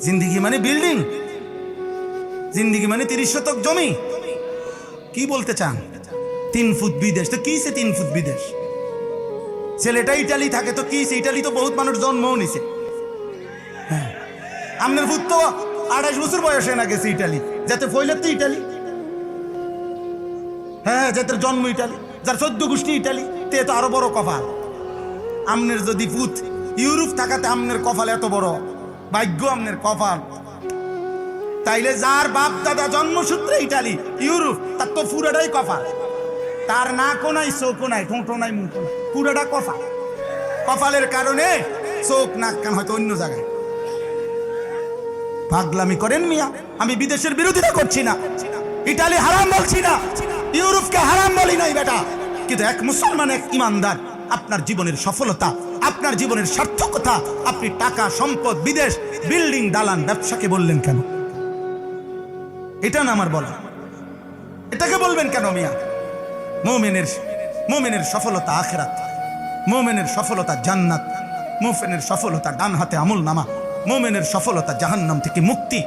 জিন্দিগি মানে বিল্ডিং, জিন্দিগি মানে 30 শতক জমি। কি বলতে চান? 3 ফুট বিদেশ তো কি? 3 ফুট বিদেশ। ছেলেটা ইটালি থাকে তো কি? ইটালি তো বহুত মানুষ জন্মও নিছে। হ্যাঁ, আপনার ফুট তো 28 বছর বয়সে না গেছে ইটালি, যাতে ফইলে তো ইটালি। হ্যাঁ, যাতে জন্ম ইটালি, যার 14 গোষ্ঠী ইটালি, তে তো আরো বড় কপাল। আমনের যদি ফুট ইউরোপ থাকাতে আমনের কপাল এত বড়, ভাগ্য আমনের কপাল। তাইলে যার বাপ দাদা জন্মসূত্রে ইটালি ইউরোপ, তার তো পুরাটাই কপাল। তার নাকও নাই, চোখও নাই, ঠোঁটও নাই, মুখও নাই, পুরাটা কপাল। কপালের কারণে চোখ নাক কান হয়তো অন্য জায়গায়। পাগলামি করেন মিয়া। আমি বিদেশের বিরোধিতা করছি না, ইটালি হারাম বলছি না, ইউরোপকে হারাম বলি নাই বেটা। কিন্তু এক মুসলমান, এক ইমানদার আপনার জীবনের সফলতা, আপনার জীবনের সার্থকতা, আপনি টাকা সম্পদ বিদেশ বিল্ডিং দালান ব্যবসাকে বললেন কেন? এটা না আমার বলা, এটাকে বলবেন কেন মিয়া? মুমিনের সফলতা আখিরাত, মুমিনের সফলতা জান্নাত, মুমিনের সফলতা ডান হাতে আমল নামা, মুমিনের সফলতা জাহান্নাম থেকে মুক্তি।